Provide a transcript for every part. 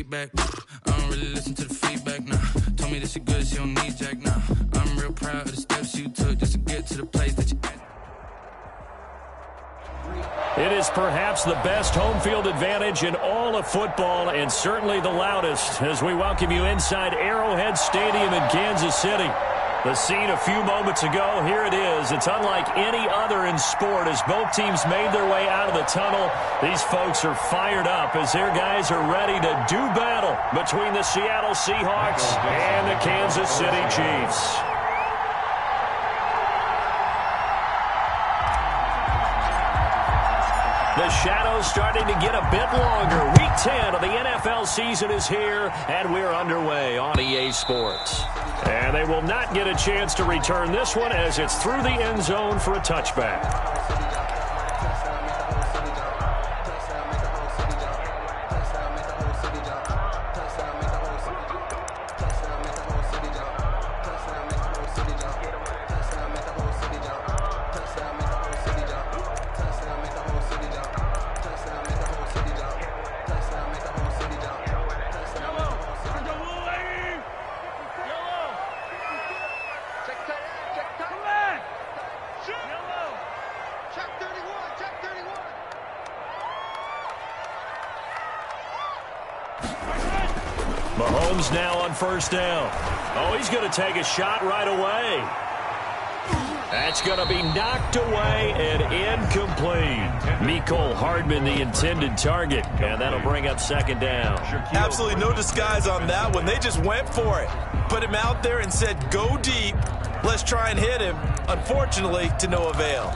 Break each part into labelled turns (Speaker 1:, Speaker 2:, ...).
Speaker 1: back. I don't really listen to the feedback, nah. Told me that she good, she don't need Jack, nah. I'm real proud of the steps you took just to get to the place that you at.
Speaker 2: It is perhaps the best home field advantage in all of football, and certainly the loudest, as we welcome you inside Arrowhead Stadium in Kansas City. The scene a few moments ago, here it is. It's unlike any other in sport as both teams made their way out of the tunnel. These folks are fired up as their guys are ready to do battle between the Seattle Seahawks and the Kansas City Chiefs. The shadow's starting to get a bit longer. Week 10 of the NFL season is here, and we're underway on EA Sports. And they will not get a chance to return this one as it's through the end zone for a touchback. Mahomes now on first down. Oh, he's going to take a shot right away. That's going to be knocked away and incomplete. Mecole Hardman, the intended target, and that'll bring up second down.
Speaker 3: Absolutely no disguise on that one. They just went for it. Put him out there and said, go deep. Let's try and hit him. Unfortunately, to no avail.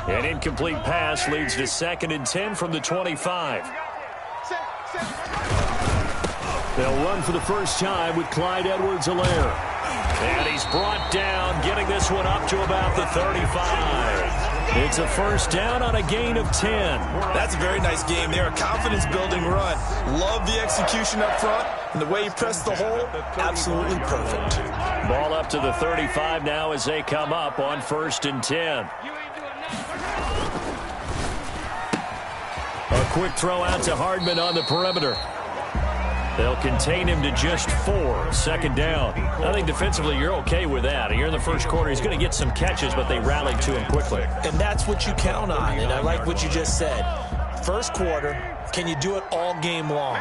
Speaker 2: An incomplete pass leads to 2nd and 10 from the 25. They'll run for the first time with Clyde Edwards-Helaire. And he's brought down, getting this one up to about the 35. It's a first down on a gain of 10.
Speaker 3: That's a very nice game there. A confidence-building run. Love the execution up front. And the way he pressed the hole, absolutely perfect.
Speaker 2: Ball up to the 35 now as they come up on 1st and 10. A quick throw out to Hardman on the perimeter. They'll contain him to just 4. 2nd down. I think defensively you're okay with that. Here in the first quarter, he's going to get some catches, but they rallied to him quickly.
Speaker 3: And that's what you count on, and I like what you just said. First quarter, can you do it all game long?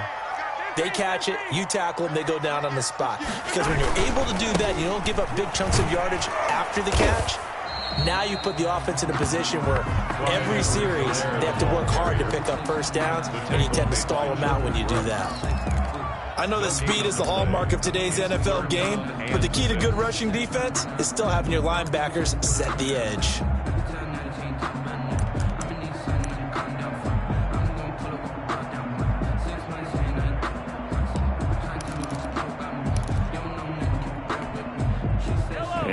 Speaker 3: They catch it, you tackle them, they go down on the spot. Because when you're able to do that, you don't give up big chunks of yardage after the catch. Now you put the offense in a position where every series they have to work hard to pick up first downs, and you tend to stall them out when you do that. I know that speed is the hallmark of today's NFL game, but the key to good rushing defense is still having your linebackers set the edge.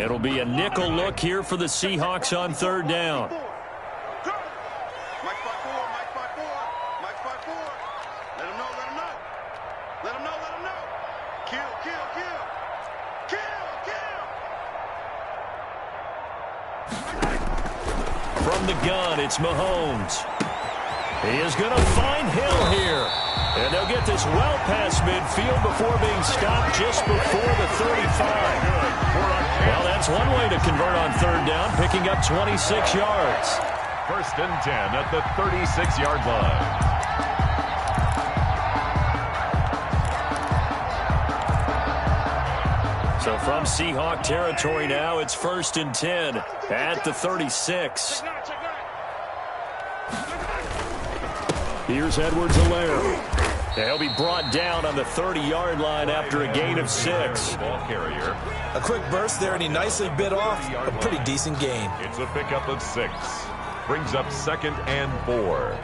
Speaker 2: It'll be a nickel look here for the Seahawks on 3rd down. From the gun, it's Mahomes. He is going to find Hill here. And they'll get this well past midfield before being stopped just before the 35. Well, that's one way to convert on 3rd down, picking up 26 yards.
Speaker 4: 1st and 10 at the 36-yard line.
Speaker 2: So from Seahawk territory now, it's 1st and 10 at the 36. Here's Edwards-Helaire. They'll be brought down on the 30-yard line after a gain of 6.
Speaker 4: Ball carrier.
Speaker 3: A quick burst there, and he nicely bit off a pretty decent gain.
Speaker 4: It's a pickup of 6. Brings up 2nd and 4.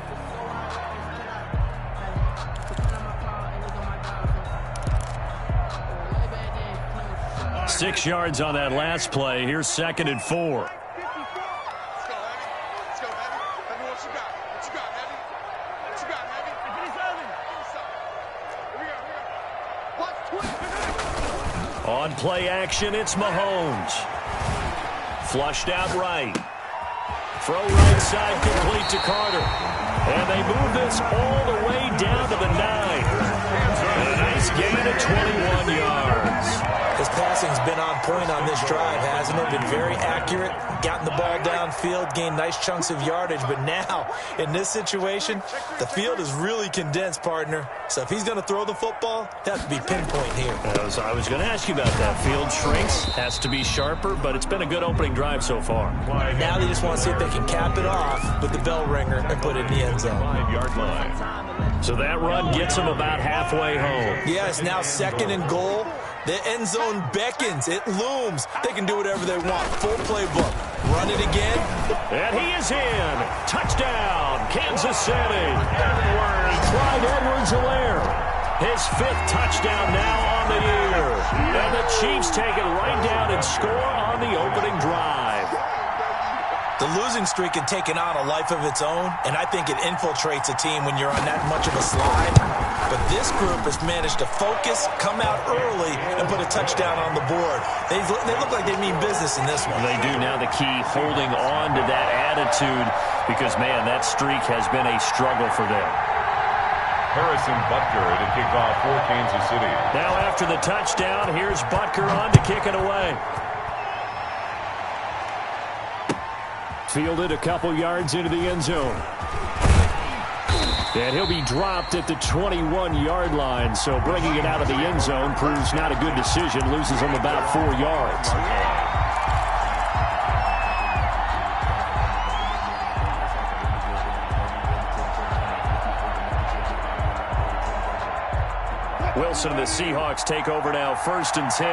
Speaker 2: Six yards on that last play. Here's 2nd and 4. On play action, it's Mahomes. Flushed out right. Throw right side complete to Carter. And they move this all the way down to the 9. And a nice gain of 21 yards.
Speaker 3: His passing's been on point on this drive, hasn't it? Been very accurate, gotten the ball downfield, gained nice chunks of yardage. But now, in this situation, the field is really condensed, partner. So if he's going to throw the football, it has to be pinpoint here.
Speaker 2: I was going to ask you about that. Field shrinks, has to be sharper, but it's been a good opening drive so far.
Speaker 3: Now they just want to see if they can cap it off with the bell ringer and put it in the end zone.
Speaker 4: 5-yard line.
Speaker 2: So that run gets them about halfway home.
Speaker 3: Yeah, it's now 2nd and goal. The end zone beckons. It looms. They can do whatever they want. Full playbook. Run it again.
Speaker 2: And he is in. Touchdown, Kansas City. Clyde Edwards-Helaire. His 5th touchdown now on the year. And the Chiefs take it right down and score on the opening drive.
Speaker 3: The losing streak had taken on a life of its own, and I think it infiltrates a team when you're on that much of a slide. But this group has managed to focus, come out early, and put a touchdown on the board. They look like they mean business in this one.
Speaker 2: They do. Now the key, holding on to that attitude, because, man, that streak has been a struggle for them.
Speaker 4: Harrison Butker to kick off for Kansas City.
Speaker 2: Now after the touchdown, here's Butker on to kick it away. Fielded a couple yards into the end zone. And he'll be dropped at the 21-yard line, so bringing it out of the end zone proves not a good decision, loses him about 4 yards. Wilson and the Seahawks take over now, 1st and 10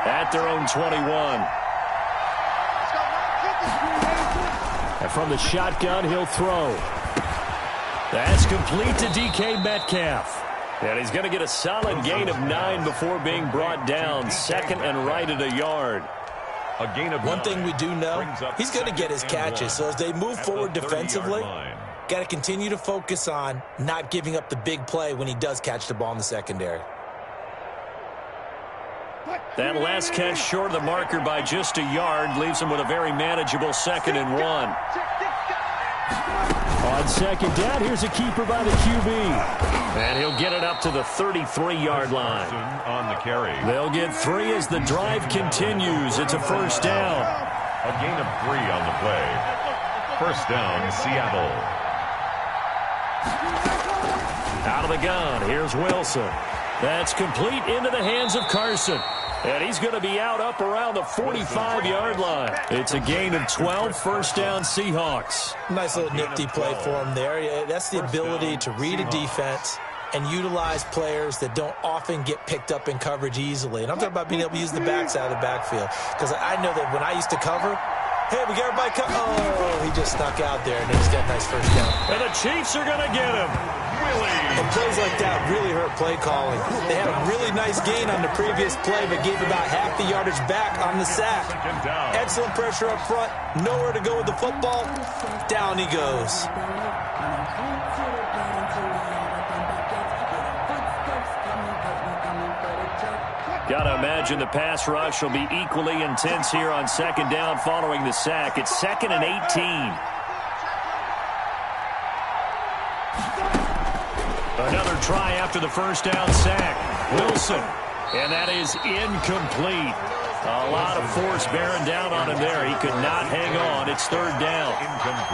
Speaker 2: at their own 21. And from the shotgun, he'll throw. That's complete to DK Metcalf. And he's going to get a solid gain of 9 before being brought down. 2nd and right at a yard.
Speaker 4: A gain of 9.
Speaker 3: One thing we do know, he's going to get his catches. So as they move forward defensively, got to continue to focus on not giving up the big play when he does catch the ball in the secondary.
Speaker 2: That last catch short of the marker by just a yard leaves him with a very manageable 2nd and 1. On 2nd down, here's a keeper by the QB. And he'll get it up to the 33-yard line.
Speaker 4: On the carry.
Speaker 2: They'll get 3 as the drive continues. It's a 1st down.
Speaker 4: A gain of 3 on the play. 1st down, Seattle.
Speaker 2: Out of the gun, here's Wilson. That's complete into the hands of Carson. And he's going to be out up around the 45-yard line. It's a gain of 12, 1st down Seahawks.
Speaker 3: Nice little nifty play for him there. Yeah, that's the ability to read a defense and utilize players that don't often get picked up in coverage easily. And I'm talking about being able to use the backside of the backfield. Because I know that when I used to cover, hey, we got everybody covered. Oh, he just snuck out there, and he's got a nice 1st down.
Speaker 2: And the Chiefs are going to get him.
Speaker 3: And plays like that really hurt play calling. They had a really nice gain on the previous play, but gave about half the yardage back on the sack. Excellent pressure up front. Nowhere to go with the football. Down he goes.
Speaker 2: Gotta imagine the pass rush will be equally intense here on 2nd down following the sack. It's 2nd and 18. Another try after the 1st down sack. Wilson. And that is incomplete. A lot of force bearing down on him there. He could not hang on. It's 3rd down.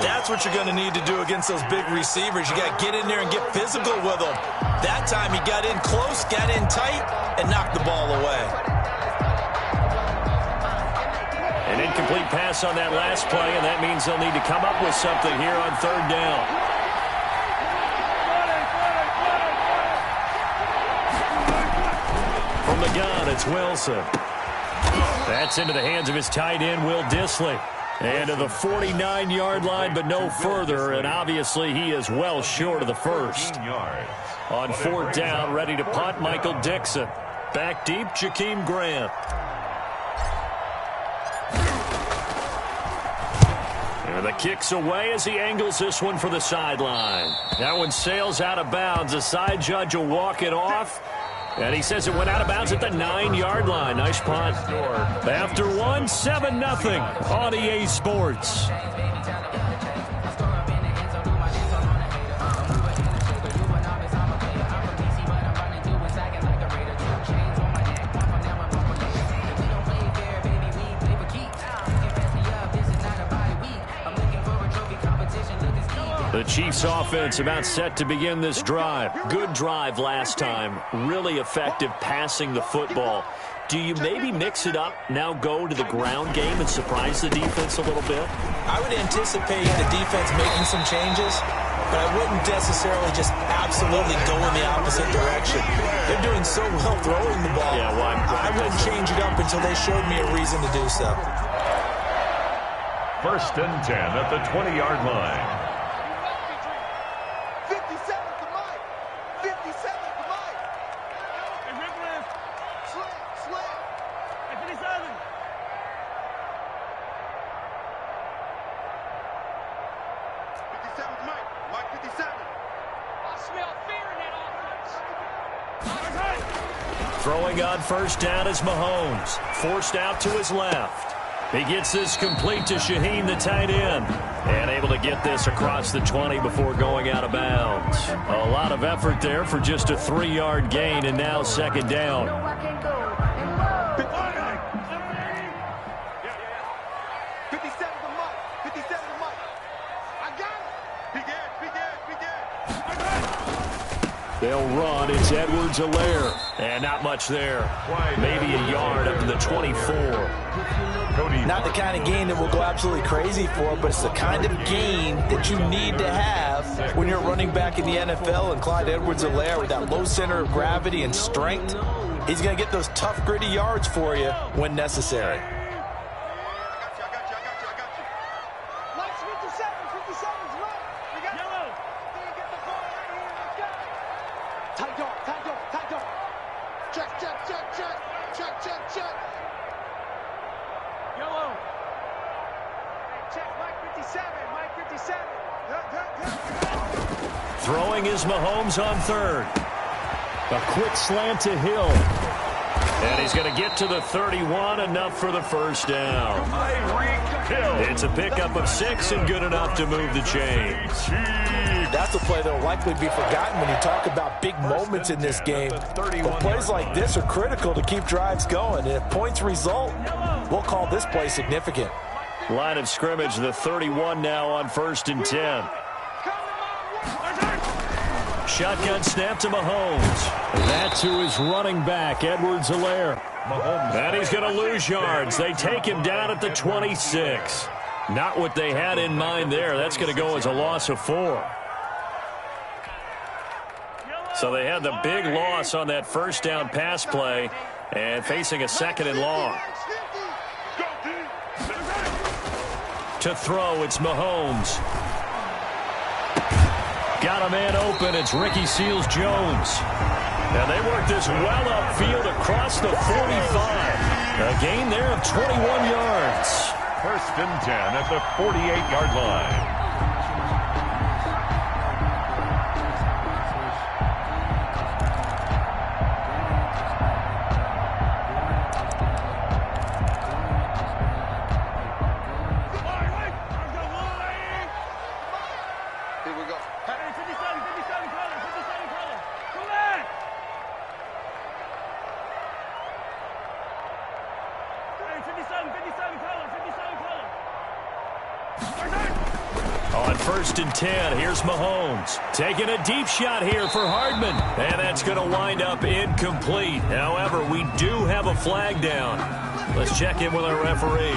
Speaker 3: That's what you're going to need to do against those big receivers. You got to get in there and get physical with them. That time he got in close, got in tight, and knocked the ball away.
Speaker 2: An incomplete pass on that last play, and that means they'll need to come up with something here on 3rd down. From the gun, it's Wilson. That's into the hands of his tight end, Will Dissly. And to the 49-yard line, but no further, and obviously he is well short of the 1st. On 4th down, ready to punt, Michael Dixon. Back deep, Jakeem Grant. And the kick's away as he angles this one for the sideline. That one sails out of bounds. The side judge will walk it off. And he says it went out of bounds at the 9-yard line. Nice punt. After one, 7-0 on EA Sports. Chiefs offense about set to begin this drive. Good drive last time. Really effective passing the football. Do you maybe mix it up, now go to the ground game and surprise the defense a little bit?
Speaker 3: I would anticipate the defense making some changes, but I wouldn't necessarily just absolutely go in the opposite direction. They're doing so well throwing the ball.
Speaker 2: Yeah, well,
Speaker 3: I wouldn't change it up until they showed me a reason to do so.
Speaker 4: 1st and 10 at the 20-yard line.
Speaker 5: 57 to Mike. 57 to Mike. Slam. At 57. 57 to Mike. Mike 57. I smell fear in that offense.
Speaker 2: Throwing on 1st down is Mahomes. Forced out to his left. He gets this complete to Shaheen, the tight end, and able to get this across the 20 before going out of bounds. A lot of effort there for just a 3-yard gain, and now 2nd down.
Speaker 5: 57 to Mike. 57 to Mike. I got it. Big.
Speaker 2: They'll run. It's Edwards-Helaire. And not much there. Maybe a yard up to the 24.
Speaker 3: Not the kind of gain that will go absolutely crazy for, but it's the kind of gain that you need to have when you're running back in the NFL. And Clyde Edwards-Helaire, with that low center of gravity and strength, he's going to get those tough, gritty yards for you when necessary.
Speaker 5: Check. Yellow. Check Mike 57. Mike 57.
Speaker 2: Throwing is Mahomes on 3rd. A quick slant to Hill. And he's going to get to the 31, enough for the 1st down. It's a pickup of 6 and good enough to move the chains.
Speaker 3: That's a play that will likely be forgotten when you talk about big moments in this game. But plays like this are critical to keep drives going. And if points result, we'll call this play significant.
Speaker 2: Line of scrimmage, the 31 now on 1st and 10. Shotgun snap to Mahomes. That to his running back, Edwards-Helaire. And he's going to lose yards. They take him down at the 26. Not what they had in mind there. That's going to go as a loss of 4. So they had the big loss on that 1st down pass play and facing a 2nd and long. To throw, it's Mahomes. Got a man open. It's Ricky Seals-Jones. And they work this well upfield across the 45. A gain there of 21 yards.
Speaker 4: 1st and 10 at the 48-yard line.
Speaker 2: On 1st and 10, here's Mahomes. Taking a deep shot here for Hardman. And that's going to wind up incomplete. However, we do have a flag down. Let's check in with our referee.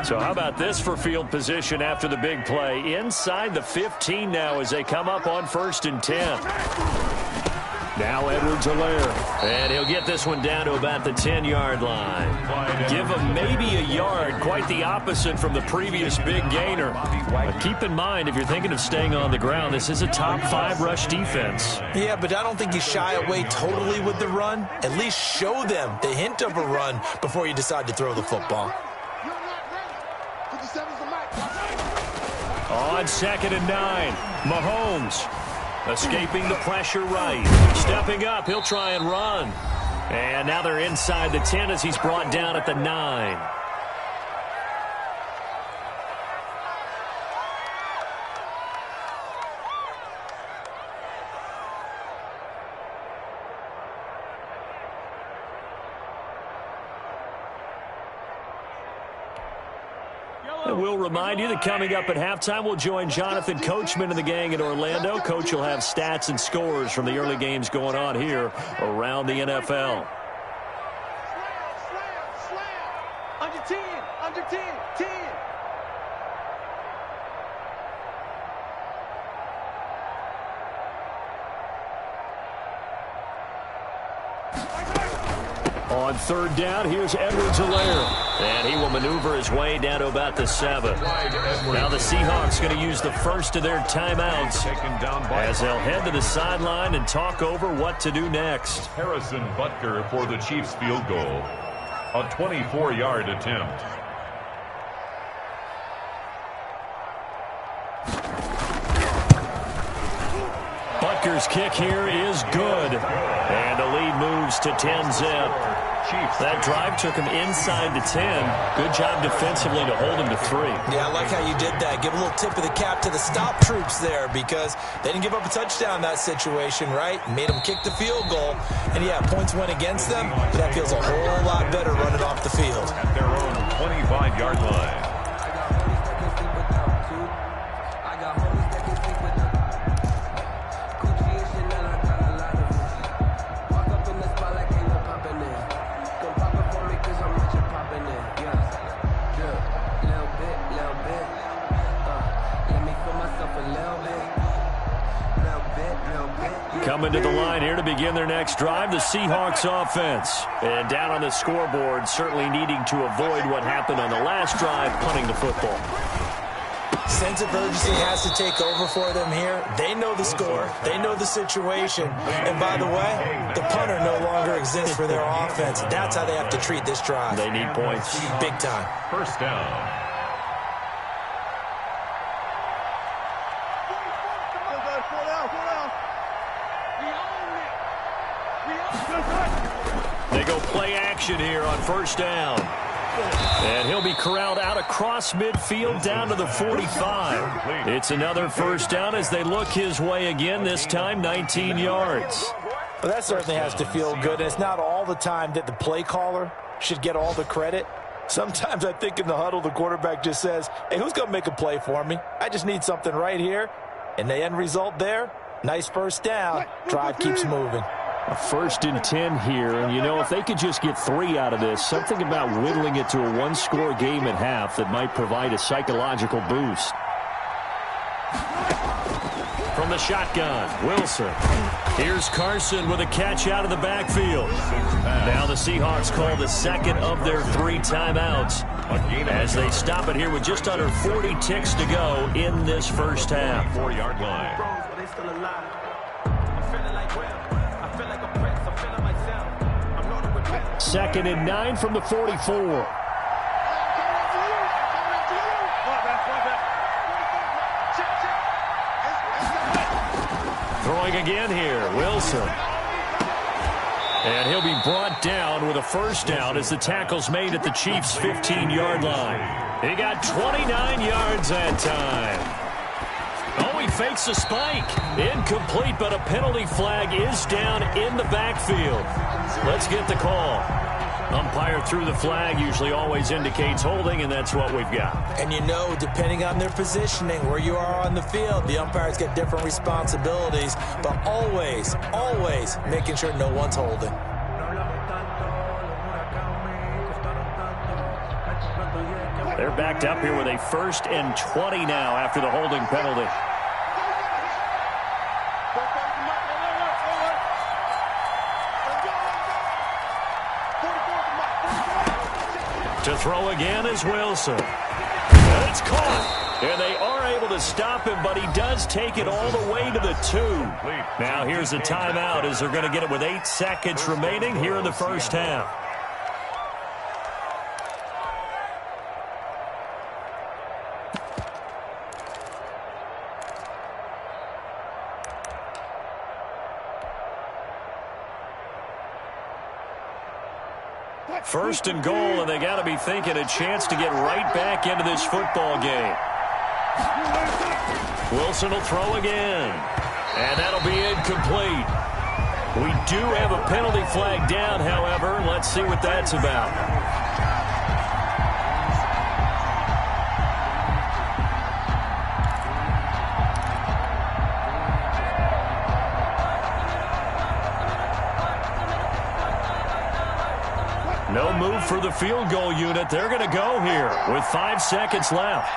Speaker 2: So how about this for field position after the big play? Inside the 15 now as they come up on 1st and 10. Now Edwards-Helaire. And he'll get this one down to about the 10-yard line. Give him maybe a yard. Quite the opposite from the previous big gainer. But keep in mind, if you're thinking of staying on the ground, this is a top 5 rush defense.
Speaker 3: Yeah, but I don't think you shy away totally with the run. At least show them the hint of a run before you decide to throw the football.
Speaker 2: On 2nd and 9, Mahomes. Escaping the pressure right. Stepping up, he'll try and run. And now they're inside the 10 as he's brought down at the 9. And we'll remind you that coming up at halftime, we'll join Jonathan Coachman and the gang in Orlando. Coach will have stats and scores from the early games going on here around the NFL.
Speaker 5: Under 10, under 10, 10.
Speaker 2: On third down, here's Edwards-Helaire. And he will maneuver his way down to about the 7. Now the Seahawks going to use the first of their timeouts as they'll head to the sideline and talk over what to do next.
Speaker 4: Harrison Butker for the Chiefs field goal. A 24-yard attempt.
Speaker 2: Butker's kick here is good. And the lead moves to 10-zip. That drive took him inside the 10. Good job defensively to hold him to 3.
Speaker 3: Yeah, I like how you did that. Give a little tip of the cap to the stop troops there because they didn't give up a touchdown in that situation, right? Made them kick the field goal. And, yeah, points went against them, but that feels a whole lot better running off the field.
Speaker 4: At their own 25-yard line.
Speaker 2: Coming to the line here to begin their next drive, the Seahawks offense. And down on the scoreboard, certainly needing to avoid what happened on the last drive, punting the football.
Speaker 3: Sense of urgency has to take over for them here. They know the score. They know the situation. And by the way, the punter no longer exists for their offense. That's how they have to treat this drive.
Speaker 2: They need points.
Speaker 3: Big time.
Speaker 4: First down.
Speaker 2: They go play action here on first down. And he'll be corralled out across midfield down to the 45. It's another first down as they look his way again, this time 19 yards.
Speaker 3: Well, that certainly has to feel good. And it's not all the time that the play caller should get all the credit. Sometimes I think in the huddle, the quarterback just says, hey, who's going to make a play for me? I just need something right here. And the end result there, nice first down. Drive keeps moving.
Speaker 2: A 1st and 10 here, and you know, if they could just get 3 out of this, something about whittling it to a one-score game at half that might provide a psychological boost. From the shotgun, Wilson. Here's Carson with a catch out of the backfield. Now the Seahawks call the second of their 3 timeouts as they stop it here with just under 40 ticks to go in this first half.
Speaker 4: 4-yard line.
Speaker 2: 2nd and 9 from the 44. Throwing again here, Wilson. And he'll be brought down with a first down as the tackle's made at the Chiefs' 15-yard line. He got 29 yards that time. Oh, he fakes a spike. Incomplete, but a penalty flag is down in the backfield. Let's get the call. Umpire threw the flag, usually always indicates holding, and that's what we've got.
Speaker 3: And you know, depending on their positioning, where you are on the field, the umpires get different responsibilities, but always, always making sure no one's holding.
Speaker 2: They're backed up here with a 1st and 20 now after the holding penalty. To throw again is Wilson. And it's caught. And they are able to stop him, but he does take it all the way to the 2. Now here's the timeout as they're going to get it with 8 seconds remaining here in the first half. First and goal, and they got to be thinking a chance to get right back into this football game. Wilson will throw again, and that'll be incomplete. We do have a penalty flag down, however. Let's see what that's about. for the field goal unit. They're going to go here with 5 seconds left.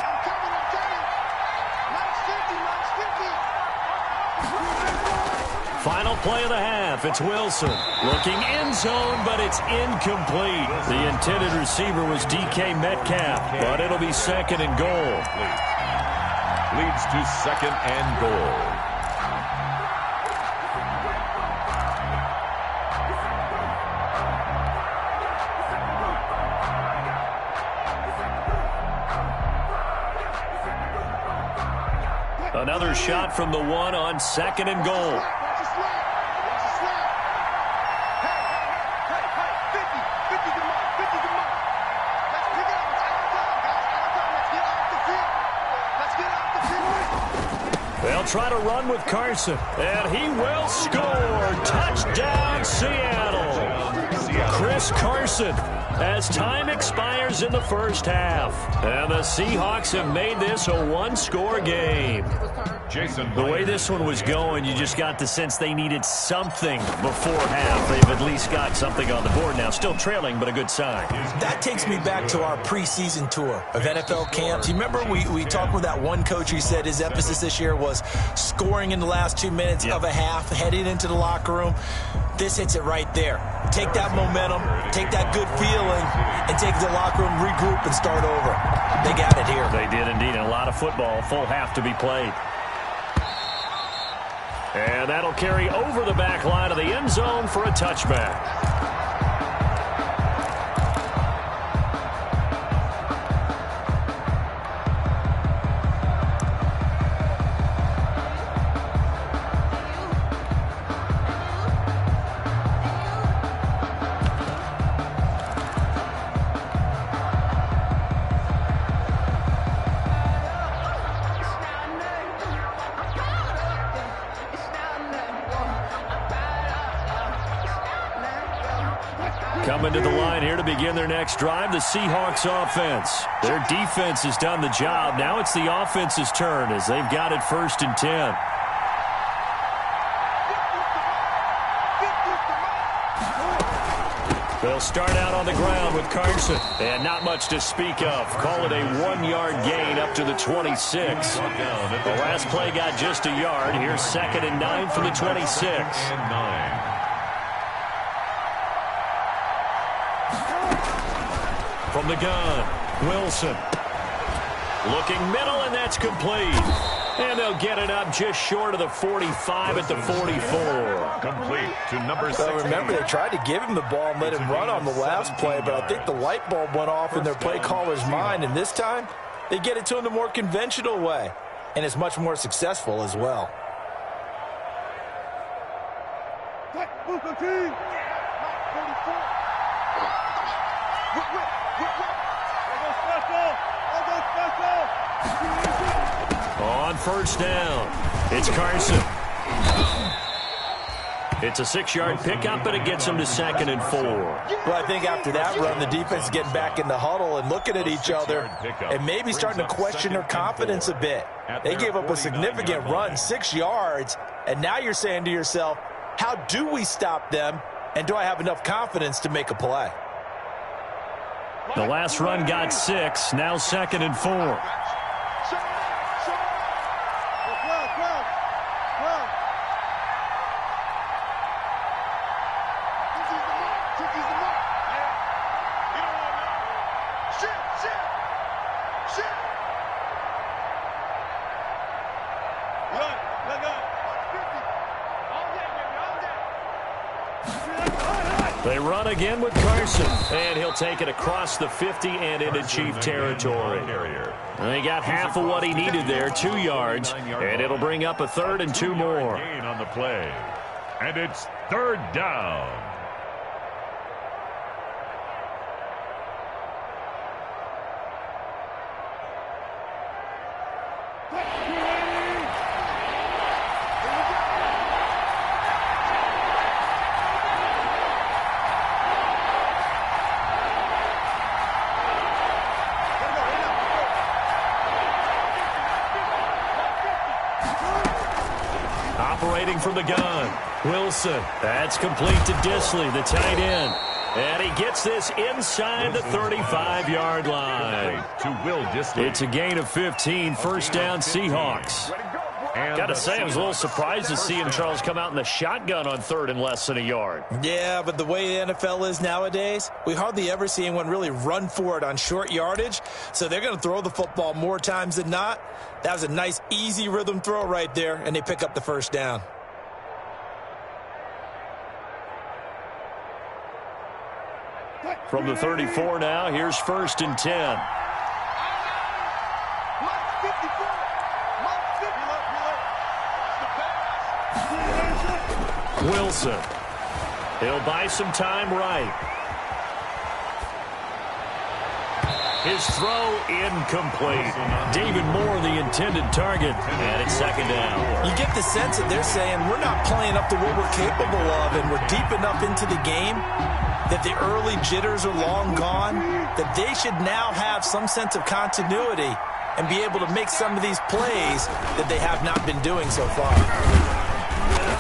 Speaker 2: Final play of the half. It's Wilson looking end zone, but it's incomplete. The intended receiver was DK Metcalf, but it'll be second and goal.
Speaker 4: Leads to second and goal.
Speaker 2: Another shot from the one on second and goal. They'll try to run with Carson, and he will score. Touchdown, Seattle. Chris Carson, as time expires in the first half. And the Seahawks have made this a one-score game. The way this one was going, you just got the sense they needed something before half. They've at least got something on the board now. Still trailing, but a good sign.
Speaker 3: That takes me back to our preseason tour of NFL camps. You remember we talked with that one coach who said his emphasis this year was scoring in the last 2 minutes of a half, heading into the locker room. This hits it right there. Take that momentum, take that good feeling, and take the locker room, regroup, and start over. They got it here.
Speaker 2: They did indeed, and a lot of football, full half to be played. And that'll carry over the back line of the end zone for a touchback. Coming to the line here to begin their next drive, the Seahawks offense. Their defense has done the job. Now it's the offense's turn as they've got it 1st and 10. They'll start out on the ground with Carson. And not much to speak of. Call it a 1-yard gain up to the 26. The last play got just a yard. Here's 2nd and 9 from the 26. From the gun, Wilson. Looking middle, and that's complete. And they'll get it up just short of the 45 at the 44.
Speaker 4: Complete to number 6.
Speaker 3: Well, remember, they tried to give him the ball and let him run on the last play, but I think the light bulb went off in their play caller's mind, and this time they get it to him the more conventional way, and it's much more successful as well.
Speaker 2: On 1st down, it's Carson. It's a 6-yard pickup, and it gets them to 2nd and 4.
Speaker 3: Well, I think after that run, the defense is getting back in the huddle and looking at each other and maybe starting to question their confidence a bit. They gave up a significant run, 6 yards, and now you're saying to yourself, how do we stop them, and do I have enough confidence to make a play?
Speaker 2: The last run got 6, now 2nd and 4. They run again with Carson, and he'll take it across the 50 and into Chief territory. They got half of what he needed there, 2 yards, and it'll bring up a 3rd and 2 more.
Speaker 4: Gain on the play, and it's 3rd down.
Speaker 2: Operating from the gun, Wilson. That's complete to Disley, the tight end. And he gets this inside the 35-yard line. It's a gain of 15, first down Seahawks. Got to say, I was a little surprised to see him, Charles, come out in the shotgun on third and less than a yard.
Speaker 3: Yeah, but the way the NFL is nowadays, we hardly ever see anyone really run for it on short yardage. So they're going to throw the football more times than not. That was a nice, easy rhythm throw right there, and they pick up the first down.
Speaker 2: From the 34 now, here's first and 10. Wilson. He'll buy some time right. His throw incomplete. David Moore, the intended target, and it's second down.
Speaker 3: You get the sense that they're saying we're not playing up to what we're capable of, and we're deep enough into the game that the early jitters are long gone, that they should now have some sense of continuity and be able to make some of these plays that they have not been doing so far.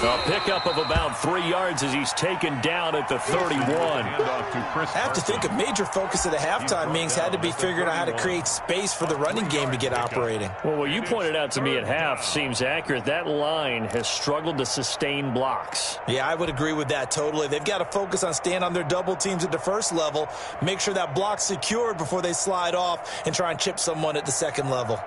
Speaker 2: A pickup of about 3 yards as he's taken down at the 31.
Speaker 3: I have to think a major focus of the halftime meetings had to be figuring out how to create space for the running game to get operating.
Speaker 2: Well, what you pointed out to me at half seems accurate. That line has struggled to sustain blocks.
Speaker 3: Yeah, I would agree with that totally. They've got to focus on staying on their double teams at the first level, make sure that block's secured before they slide off and try and chip someone at the second level.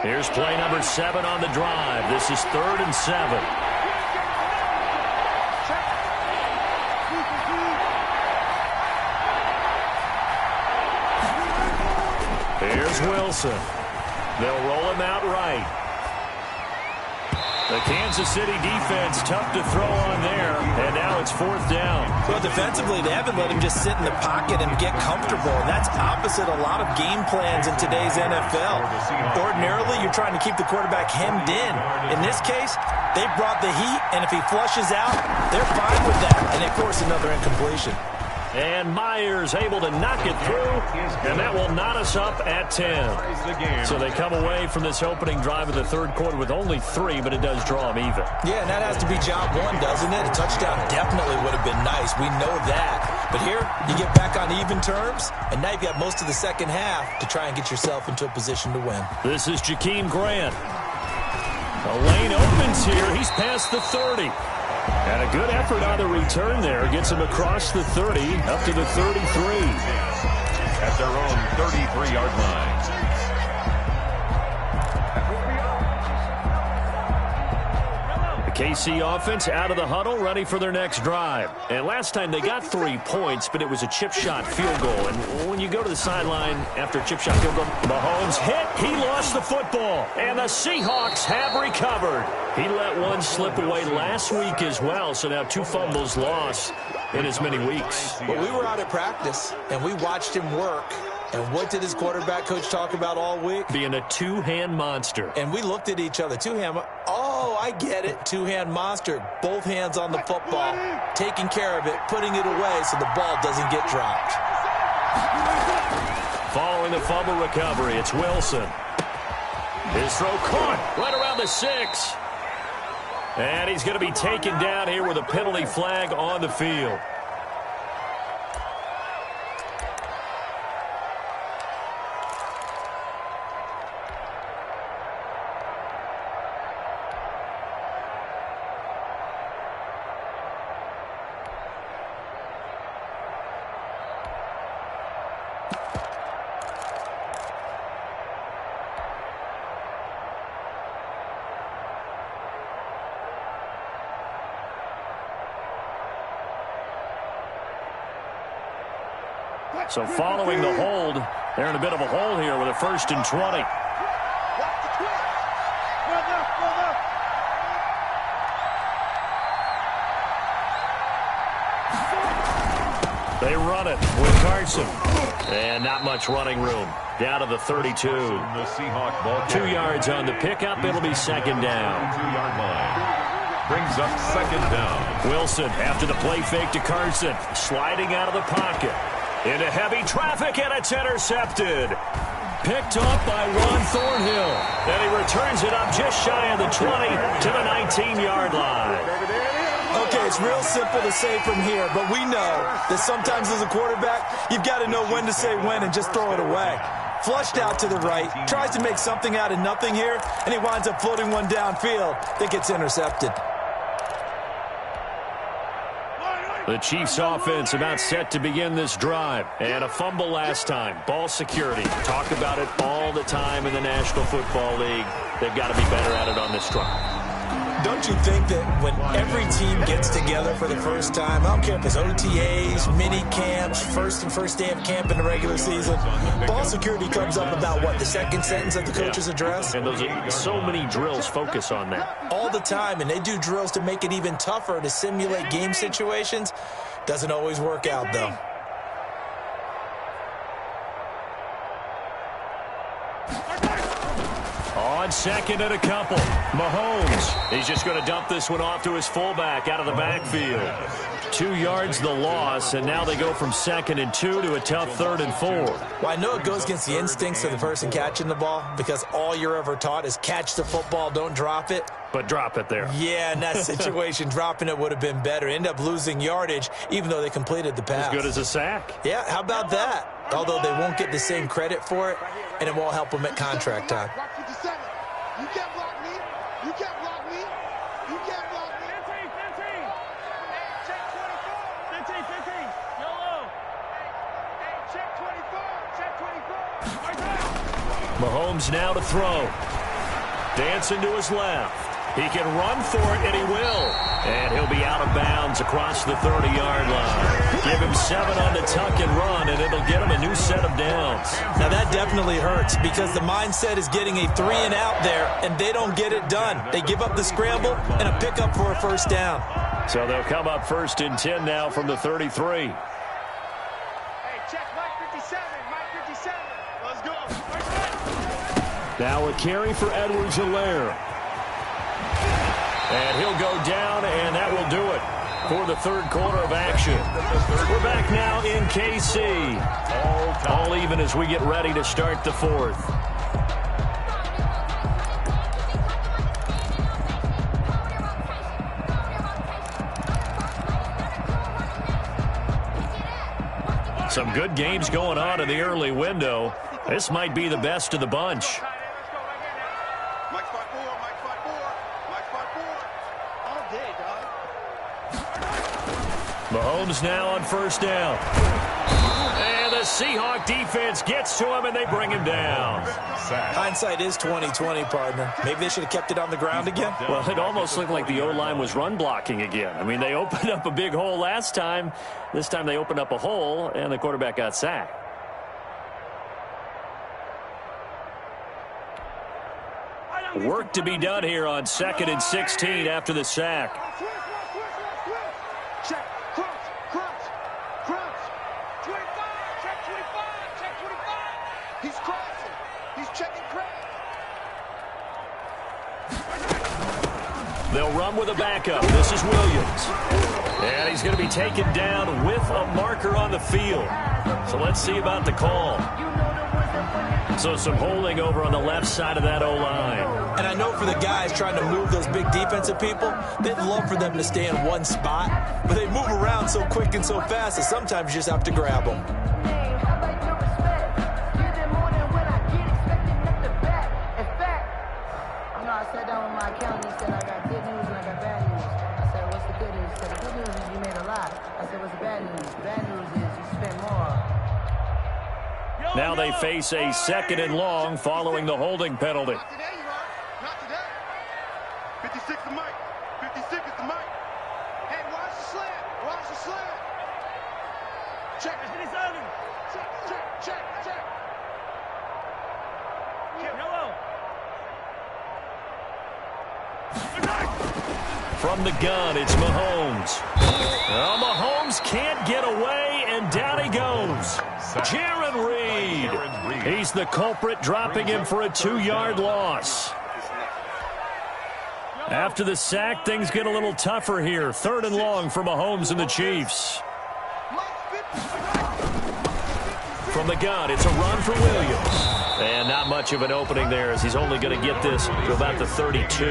Speaker 2: Here's play number 7 on the drive. This is 3rd and 7. Here's Wilson. They'll roll him out right. The Kansas City defense tough to throw on there, and now it's 4th down.
Speaker 3: Well, defensively, they haven't let him just sit in the pocket and get comfortable, and that's opposite a lot of game plans in today's NFL. Ordinarily, you're trying to keep the quarterback hemmed in. In this case, they brought the heat, and if he flushes out, they're fine with that. And, of course, another incompletion.
Speaker 2: And Myers able to knock it through, and that will knot us up at 10. So they come away from this opening drive of the third quarter with only 3, but it does draw them even.
Speaker 3: Yeah, and that has to be job 1, doesn't it? A touchdown definitely would have been nice. We know that. But here, you get back on even terms, and now you've got most of the second half to try and get yourself into a position to win.
Speaker 2: This is Jakeem Grant. The lane opens here. He's past the 30. And a good effort on the return there. Gets him across the 30, up to the 33.
Speaker 4: At their own 33-yard line.
Speaker 2: The KC offense out of the huddle, ready for their next drive. And last time they got 3 points, but it was a chip shot field goal. And when you go to the sideline after a chip shot field goal, Mahomes hit. He lost the football. And the Seahawks have recovered. He let one slip away last week as well, so now 2 fumbles lost in as many weeks.
Speaker 3: Well, we were out at practice, and we watched him work. And what did his quarterback coach talk about all week?
Speaker 2: Being a two-hand monster.
Speaker 3: And we looked at each other. Two-hand. Oh, I get it. Two-hand monster. Both hands on the football. Taking care of it, putting it away so the ball doesn't get dropped.
Speaker 2: Following the fumble recovery, it's Wilson. His throw caught right around the 6. And he's going to be taken down here with a penalty flag on the field. So following the hold, they're in a bit of a hole here with a 1st and 20. They run it with Carson. And not much running room. Down to the 32. 2 yards on the pickup. It'll be second down.
Speaker 4: 2-yard line. Brings up second down.
Speaker 2: Wilson after the play fake to Carson. Sliding out of the pocket. Into heavy traffic, and it's intercepted. Picked off by Juan Thornhill. And he returns it up just shy of the 20 to the 19-yard line.
Speaker 3: Okay, it's real simple to say from here, but we know that sometimes as a quarterback, you've got to know when to say when and just throw it away. Flushed out to the right, tries to make something out of nothing here, and he winds up floating one downfield that gets intercepted.
Speaker 2: The Chiefs offense about set to begin this drive. And a fumble last time. Ball security. Talk about it all the time in the National Football League. They've got to be better at it on this drive.
Speaker 3: Don't you think that when every team gets together for the first time, I don't care if it's OTAs, mini camps, first day of camp in the regular season, ball security comes up about what, the second sentence of the coach's address?
Speaker 2: And those are so many drills focus on that.
Speaker 3: All the time, and they do drills to make it even tougher to simulate game situations. Doesn't always work out, though.
Speaker 2: On second and a couple, Mahomes. He's just going to dump this one off to his fullback out of the backfield. 2 yards the loss, and now they go from 2nd and 2 to a tough 3rd and 4.
Speaker 3: Well, I know it goes against the instincts of the person catching the ball because all you're ever taught is catch the football, don't drop it.
Speaker 2: But drop it there.
Speaker 3: Yeah, in that situation, dropping it would have been better. End up losing yardage, even though they completed the pass.
Speaker 2: As good as a sack.
Speaker 3: Yeah, how about that? Although they won't get the same credit for it, and it won't help them at contract time.
Speaker 5: You can't block me. You can't block me. You can't block me. 15. Check 24. 15. YOLO. Hey, check 24. Check 24.
Speaker 2: Mahomes now to throw. Dancing to his left. He can run for it, and he will. And he'll be out of bounds across the 30-yard line. Give him 7 on the tuck and run, and it'll get him a new set of downs.
Speaker 3: Now, that definitely hurts because the mindset is getting a 3 and out there, and they don't get it done. They give up the scramble and a pickup for a first down.
Speaker 2: So they'll come up 1st and 10 now from the 33.
Speaker 5: Hey, check Mike 57. Mike 57. Let's go.
Speaker 2: Now a carry for Edwards-Helaire. And he'll go down, and that will do it for the 3rd quarter of action. We're back now in KC. All even as we get ready to start the 4th. Some good games going on in the early window. This might be the best of the bunch. Mahomes now on 1st down. And the Seahawk defense gets to him, and they bring him down.
Speaker 3: Hindsight is 20/20, partner. Maybe they should have kept it on the ground again.
Speaker 2: Well, it almost looked like the O-line was run blocking again. I mean, they opened up a big hole last time. This time they opened up a hole, and the quarterback got sacked. Work to be done here on 2nd and 16 after the sack.
Speaker 5: Check, crunch. 25, check 25. He's crossing. He's checking crack.
Speaker 2: They'll run with a backup. This is Williams. And he's going to be taken down with a marker on the field. So let's see about the call. So some holding over on the left side of that O-line.
Speaker 3: And I know for the guys trying to move those big defensive people, they'd love for them to stay in one spot. But they move around so quick and so fast that sometimes you just have to grab them.
Speaker 6: I sat down with my accountant. He said, I got good news and I got bad news. I said, what's the good news? He said, the good news is you made a lot. I said, what's the bad news? The bad news is you spent more.
Speaker 2: Now they face a 2nd and long following the holding penalty.
Speaker 5: Not today, you are. Not today. 56 to Mike. 56 is to Mike. Hey, watch the slant. Watch the slant. Check. Check. Yellow.
Speaker 2: From the gun, it's Mahomes. Well, Mahomes can't get away, and down he goes. Jaron Reed. He's the culprit, dropping him for a 2-yard loss. After the sack, things get a little tougher here. 3rd and long for Mahomes and the Chiefs. From the gun, it's a run for Williams. And not much of an opening there as he's only going to get this to about the 32.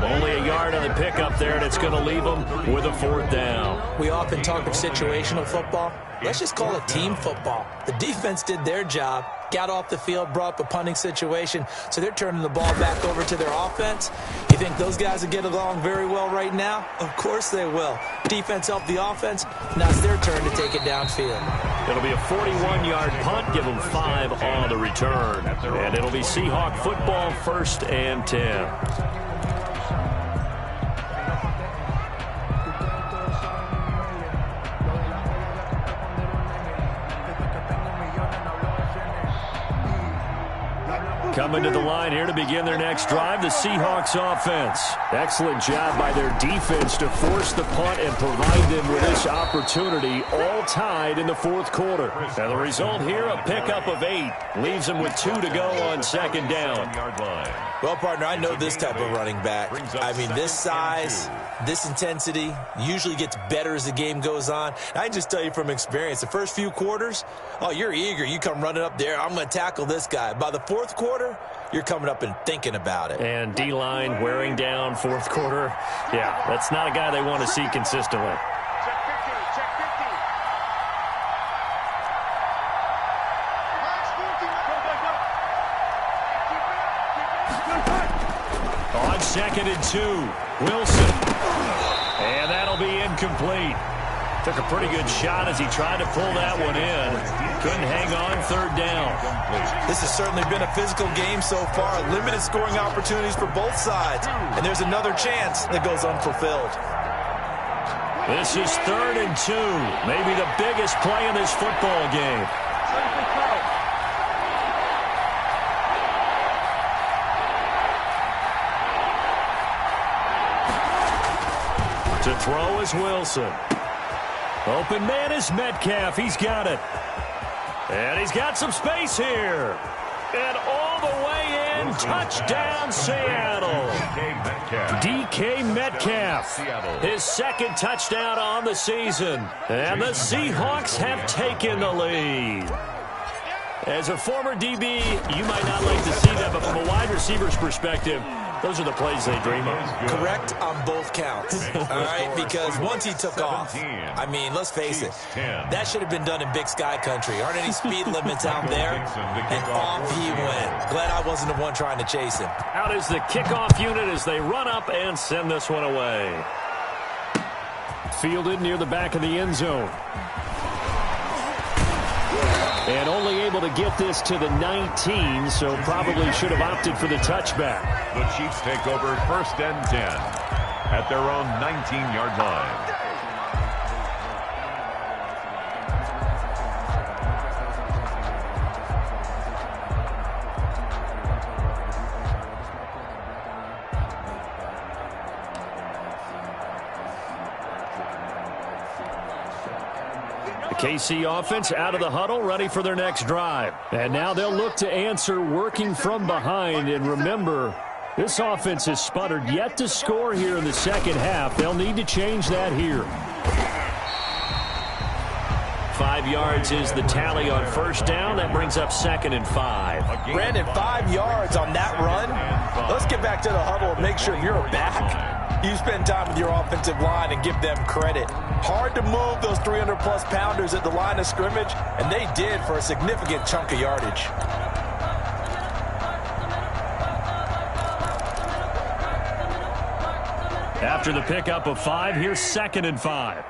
Speaker 2: Only a yard on the pickup there, and it's going to leave him with a 4th down.
Speaker 3: We often talk of situational football. Let's just call it team football. The defense did their job, got off the field, brought up a punting situation, so they're turning the ball back over to their offense. You think those guys will get along very well right now? Of course they will. Defense helped the offense. Now it's their turn to take it downfield.
Speaker 2: It'll be a 41-yard punt, give them 5 on the return. And it'll be Seahawk football, 1st and 10. Coming to the line here to begin their next drive, the Seahawks offense. Excellent job by their defense to force the punt and provide them with this opportunity, all tied in the 4th quarter. And the result here, a pickup of 8. Leaves them with 2 to go on 2nd down.
Speaker 3: Well, partner, I know this type of running back. I mean, this size, this intensity usually gets better as the game goes on. I can just tell you from experience, the first few quarters, oh, you're eager. You come running up there, I'm going to tackle this guy. By the 4th quarter, you're coming up and thinking about it.
Speaker 2: And D-line wearing down 4th quarter. Yeah, that's not a guy they want to see consistently. On 2nd and 2, Wilson. And that'll be incomplete. Took a pretty good shot as he tried to pull that one in. Couldn't hang on, 3rd down.
Speaker 3: This has certainly been a physical game so far. Limited scoring opportunities for both sides. And there's another chance that goes unfulfilled.
Speaker 2: This is 3rd and 2. Maybe the biggest play in this football game. To throw is Wilson. Open man is Metcalf. He's got it. And he's got some space here. And all the way in. Touchdown, Seattle. DK Metcalf. His 2nd touchdown on the season. And the Seahawks have taken the lead. As a former DB, you might not like to see that, but from a wide receiver's perspective, those are the plays they dream of.
Speaker 3: Correct on both counts, all right? Because once he took off, I mean, let's face it, that should have been done in Big Sky country. Aren't any speed limits out there? And off he went. Glad I wasn't the one trying to chase him.
Speaker 2: Out is the kickoff unit as they run up and send this one away. Fielded near the back of the end zone. And only able to get this to the 19, so probably should have opted for the touchback.
Speaker 4: The Chiefs take over 1st and 10 at their own 19-yard line.
Speaker 2: KC offense out of the huddle, ready for their next drive. And now they'll look to answer working from behind. And remember, this offense has sputtered yet to score here in the 2nd half. They'll need to change that here. 5 yards is the tally on 1st down. That brings up 2nd and 5.
Speaker 3: Brandon, 5 yards on that run. Let's get back to the huddle and make sure you're back. You spend time with your offensive line and give them credit. Hard to move those 300-plus pounders at the line of scrimmage, and they did for a significant chunk of yardage.
Speaker 2: After the pickup of 5, here's 2nd and 5.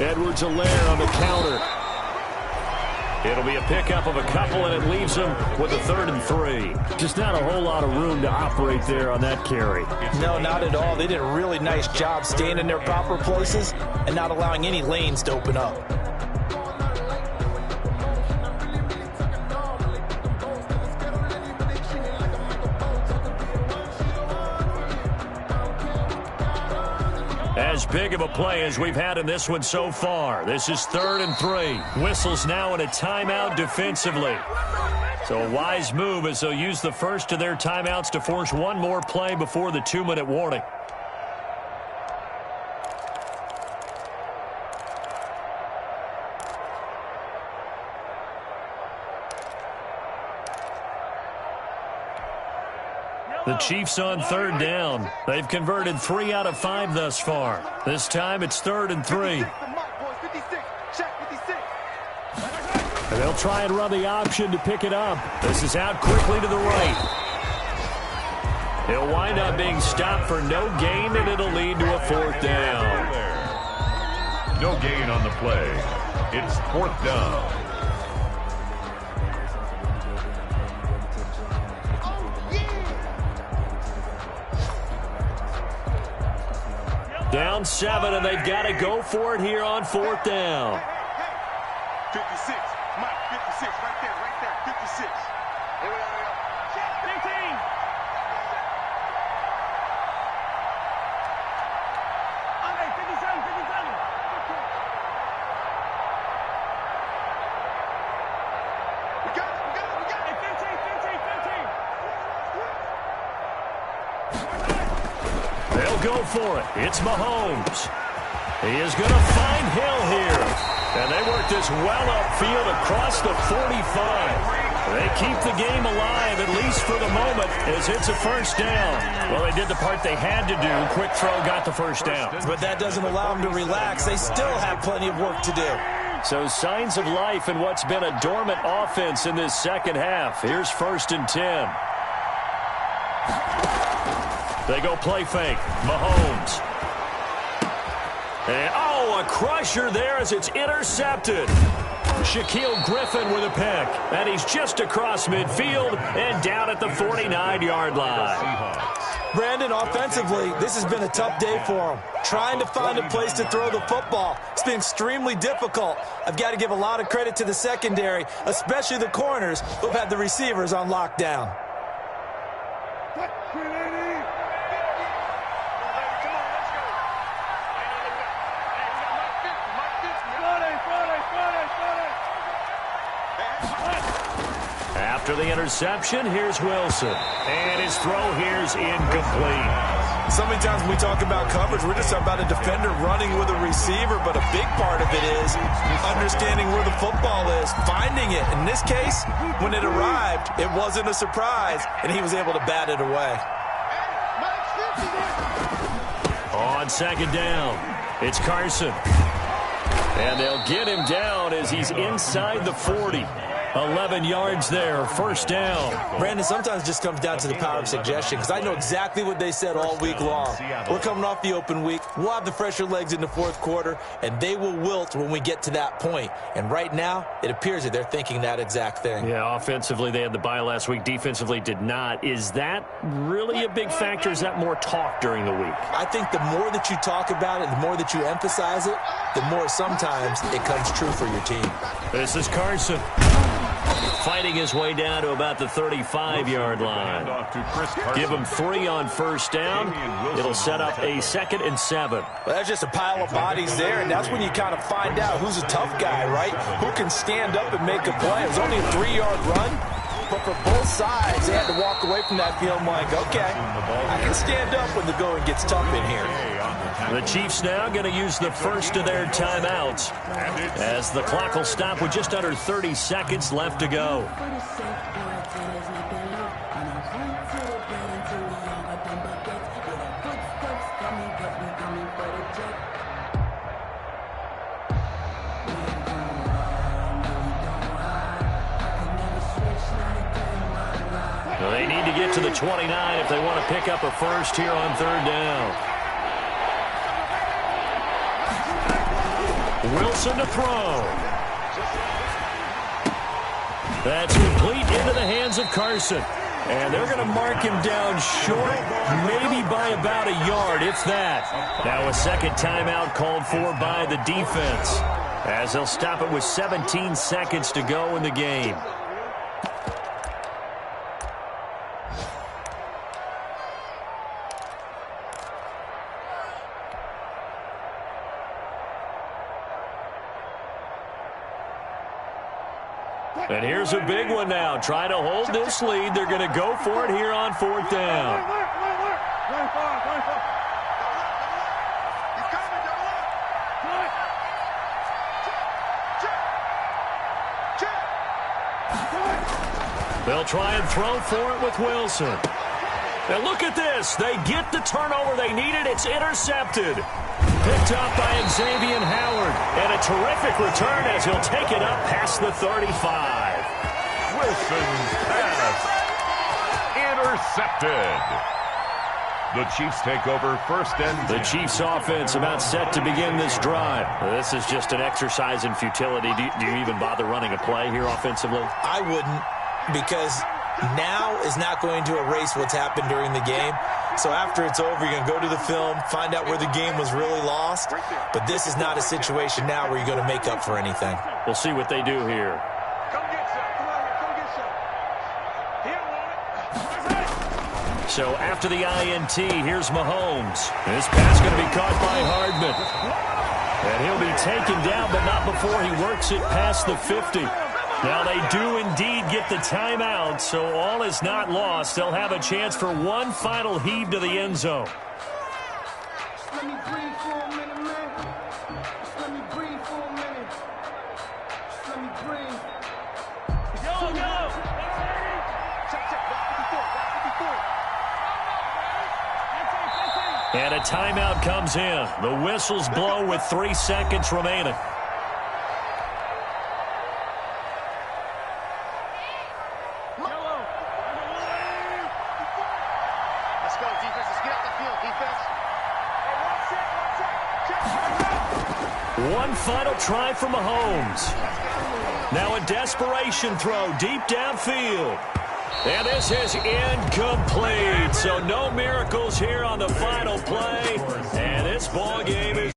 Speaker 2: Edwards-Helaire on the counter. It'll be a pickup of a couple, and it leaves them with a 3rd and 3. Just not a whole lot of room to operate there on that carry.
Speaker 3: No, not at all. They did a really nice job staying in their proper places and not allowing any lanes to open up.
Speaker 2: As big of a play as we've had in this one so far. This is 3rd and 3. Whistles now in a timeout defensively. So a wise move as they'll use the first of their timeouts to force one more play before the 2-minute warning. The Chiefs on third down. They've converted 3 out of 5 thus far. This time it's 3rd and 3. And they'll try and run the option to pick it up. This is out quickly to the right. He'll wind up being stopped for no gain, and it'll lead to a 4th down.
Speaker 4: No gain on the play. It's 4th down.
Speaker 2: Down 7, and they've got to go for it here on 4th down.
Speaker 5: 56. Mike, 56. Right there. 56. Here we go. 15. Okay, 57. We got it. Hey, 15.
Speaker 2: They'll go for it. It's Mahomes. He is going to find Hill here. And they work this well upfield across the 45. They keep the game alive, at least for the moment, as it's a 1st down. Well, they did the part they had to do. Quick throw got the 1st down.
Speaker 3: But that doesn't allow them to relax. They still have plenty of work to do.
Speaker 2: So signs of life in what's been a dormant offense in this second half. Here's 1st and 10. They go play fake. Mahomes. And, a crusher there as it's intercepted. Shaquille Griffin with a pick. And he's just across midfield and down at the 49-yard line.
Speaker 3: Brandon, offensively, this has been a tough day for them. Trying to find a place to throw the football. It's been extremely difficult. I've got to give a lot of credit to the secondary, especially the corners who've had the receivers on lockdown.
Speaker 2: After the interception, here's Wilson. And his throw here's incomplete.
Speaker 3: So many times when we talk about coverage, we're just talking about a defender running with a receiver, but a big part of it is understanding where the football is, finding it. In this case, when it arrived, it wasn't a surprise, and he was able to bat it away.
Speaker 2: On 2nd down, it's Carson. And they'll get him down as he's inside the 40. 11 yards there, 1st down.
Speaker 3: Brandon, sometimes it just comes down to the power of suggestion, because I know exactly what they said all week long. We're coming off the open week. We'll have the fresher legs in the 4th quarter, and they will wilt when we get to that point. And right now, it appears that they're thinking that exact thing.
Speaker 2: Yeah, offensively, they had the bye last week. Defensively, did not. Is that really a big factor? Is that more talk during the week?
Speaker 3: I think the more that you talk about it, the more that you emphasize it, the more sometimes it comes true for your team.
Speaker 2: This is Carson. Fighting his way down to about the 35-yard line. Give him 3 on 1st down. It'll set up a 2nd and 7.
Speaker 3: Well, that's just a pile of bodies there, and that's when you kind of find out who's a tough guy, right? Who can stand up and make a play. It was only a 3-yard run, but for both sides, they had to walk away from that feeling like, okay, I can stand up when the going gets tough in here.
Speaker 2: The Chiefs now going to use the first of their timeouts as the clock will stop with just under 30 seconds left to go. They need to get to the 29 if they want to pick up a first here on 3rd down. Wilson to throw. That's complete into the hands of Carson. And they're going to mark him down short, maybe by about a yard, if that. Now a second timeout called for by the defense, as they'll stop it with 17 seconds to go in the game. And here's a big one now. Trying to hold this lead. They're going to go for it here on 4th down. They'll try and throw for it with Wilson. And look at this. They get the turnover they needed. It's intercepted. Picked up by Xavier Howard. And a terrific return as he'll take it up past the 35.
Speaker 4: Wilson's pass. Intercepted. The Chiefs take over first and 10.
Speaker 2: The Chiefs offense about set to begin this drive. This is just an exercise in futility. Do you even bother running a play here offensively?
Speaker 3: I wouldn't, because now is not going to erase what's happened during the game. So after it's over, you're going to go to the film, find out where the game was really lost. But this is not a situation now where you're going to make up for anything.
Speaker 2: We'll see what they do here. So after the INT, here's Mahomes. This pass going to be caught by Hardman. And he'll be taken down, but not before he works it past the 50. Now they do indeed get the timeout, so all is not lost. They'll have a chance for one final heave to the end zone.
Speaker 5: Let me breathe for a minute, man. Let me breathe for a minute. Let me breathe. Yo! Check. Back 54.
Speaker 2: And a timeout comes in. The whistles blow with 3 seconds remaining.
Speaker 5: Let's go, defense. Let's get out the field, defense.
Speaker 2: One final try for Mahomes. Now a desperation throw deep downfield. And this is incomplete. So no miracles here on the final play. And this ball game is